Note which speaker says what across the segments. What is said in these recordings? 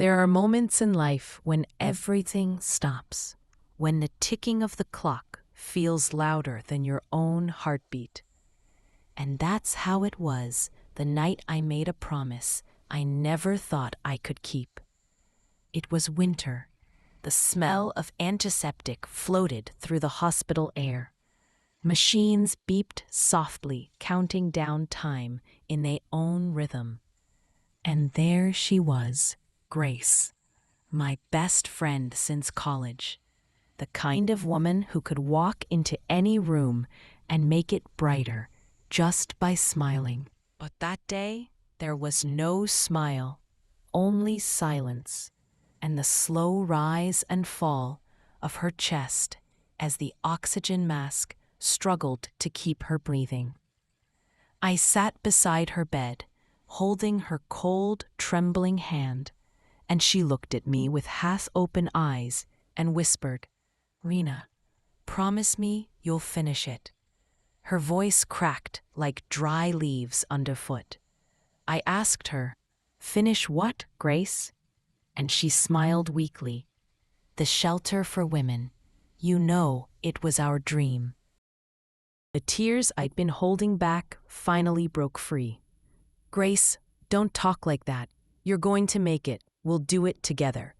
Speaker 1: There are moments in life when everything stops, when the ticking of the clock feels louder than your own heartbeat. And that's how it was the night I made a promise I never thought I could keep. It was winter. The smell of antiseptic floated through the hospital air. Machines beeped softly, counting down time in their own rhythm. And there she was, Grace, my best friend since college, the kind of woman who could walk into any room and make it brighter just by smiling. But that day, there was no smile, only silence, and the slow rise and fall of her chest as the oxygen mask struggled to keep her breathing. I sat beside her bed, holding her cold, trembling hand, and she looked at me with half-open eyes and whispered, "Lena, promise me you'll finish it." Her voice cracked like dry leaves underfoot. I asked her, "Finish what, Grace?" And she smiled weakly. "The shelter for women. You know it was our dream." The tears I'd been holding back finally broke free. "Grace, don't talk like that. You're going to make it. We'll do it together."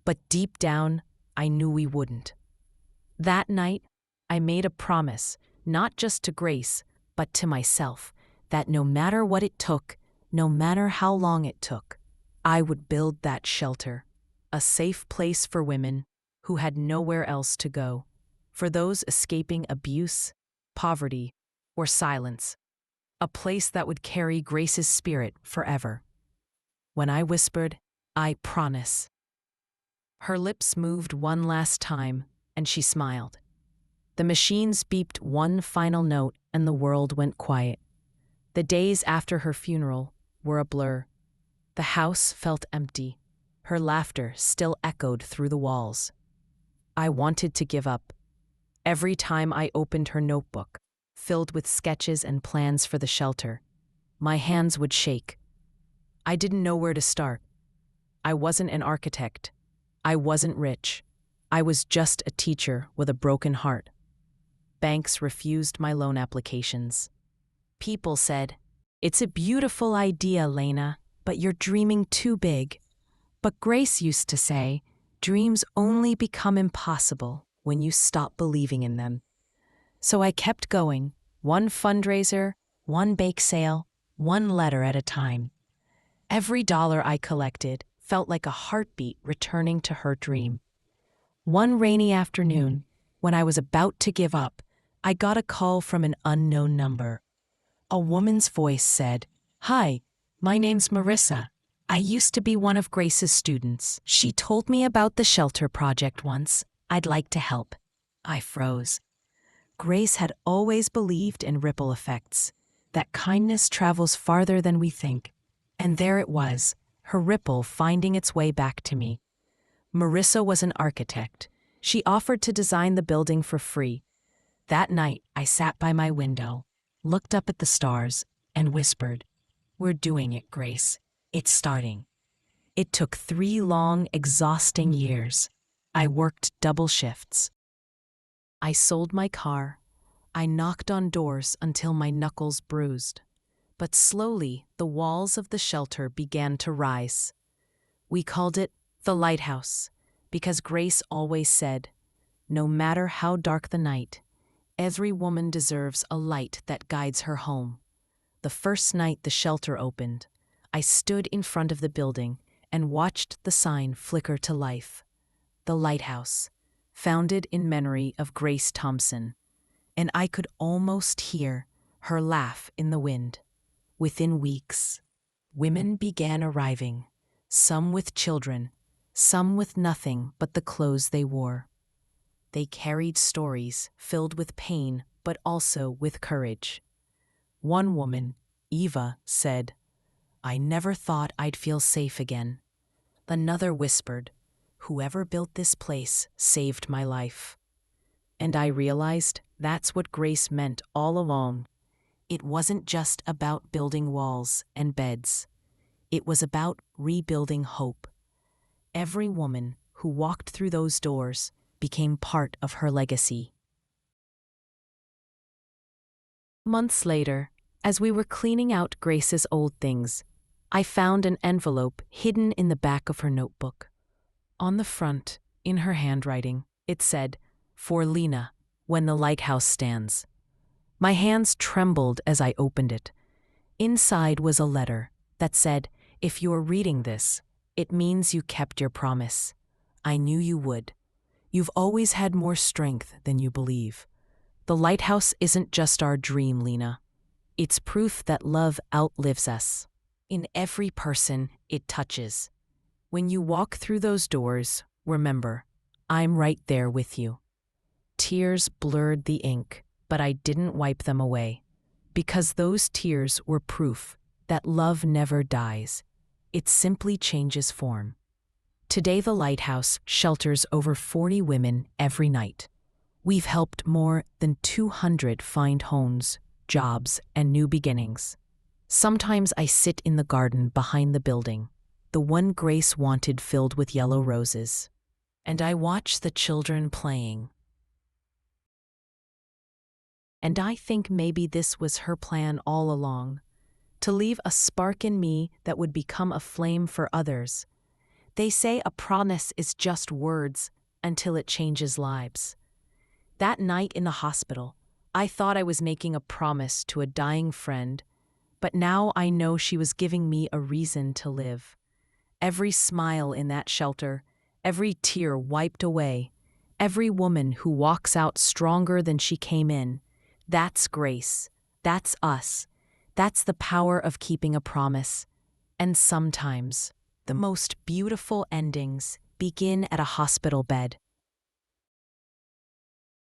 Speaker 1: But deep down, I knew we wouldn't. That night, I made a promise, not just to Grace, but to myself, that no matter what it took, no matter how long it took, I would build that shelter, a safe place for women who had nowhere else to go, for those escaping abuse, poverty, or silence, a place that would carry Grace's spirit forever. When I whispered, "I promise," her lips moved one last time, and she smiled. The machines beeped one final note, and the world went quiet. The days after her funeral were a blur. The house felt empty. Her laughter still echoed through the walls. I wanted to give up. Every time I opened her notebook, filled with sketches and plans for the shelter, my hands would shake. I didn't know where to start. I wasn't an architect. I wasn't rich. I was just a teacher with a broken heart. Banks refused my loan applications. People said, "It's a beautiful idea, Lena, but you're dreaming too big." But Grace used to say, "Dreams only become impossible when you stop believing in them." So I kept going, one fundraiser, one bake sale, one letter at a time. Every dollar I collected felt like a heartbeat returning to her dream. One rainy afternoon, when I was about to give up, I got a call from an unknown number. A woman's voice said, "Hi, my name's Marissa. I used to be one of Grace's students. She told me about the shelter project once. I'd like to help." I froze. Grace had always believed in ripple effects, that kindness travels farther than we think. And there it was, her ripple finding its way back to me. Marissa was an architect. She offered to design the building for free. That night, I sat by my window, looked up at the stars, and whispered, "We're doing it, Grace. It's starting." It took 3 long, exhausting years. I worked double shifts. I sold my car. I knocked on doors until my knuckles bruised. But slowly, the walls of the shelter began to rise. We called it the lighthouse, because Grace always said, "No matter how dark the night, every woman deserves a light that guides her home." The first night the shelter opened, I stood in front of the building and watched the sign flicker to life. The Lighthouse, founded in memory of Grace Thompson. And I could almost hear her laugh in the wind. Within weeks, women began arriving, some with children, some with nothing but the clothes they wore. They carried stories filled with pain, but also with courage. One woman, Eva, said, "I never thought I'd feel safe again." Another whispered, "Whoever built this place saved my life." And I realized that's what Grace meant all along. It wasn't just about building walls and beds. It was about rebuilding hope. Every woman who walked through those doors became part of her legacy. Months later, as we were cleaning out Grace's old things, I found an envelope hidden in the back of her notebook. On the front, in her handwriting, it said, "For Lena, when the lighthouse stands." My hands trembled as I opened it. Inside was a letter that said, "If you're reading this, it means you kept your promise. I knew you would. You've always had more strength than you believe. The lighthouse isn't just our dream, Lena. It's proof that love outlives us. In every person it touches. When you walk through those doors, remember, I'm right there with you." Tears blurred the ink, but I didn't wipe them away, because those tears were proof that love never dies. It simply changes form. Today the lighthouse shelters over 40 women every night. We've helped more than 200 find homes, jobs, and new beginnings. Sometimes I sit in the garden behind the building, the one Grace wanted filled with yellow roses, and I watch the children playing. And I think maybe this was her plan all along, to leave a spark in me that would become a flame for others. They say a promise is just words until it changes lives. That night in the hospital, I thought I was making a promise to a dying friend, but now I know she was giving me a reason to live. Every smile in that shelter, every tear wiped away, every woman who walks out stronger than she came in, that's Grace. That's us. That's the power of keeping a promise. And sometimes, the most beautiful endings begin at a hospital bed.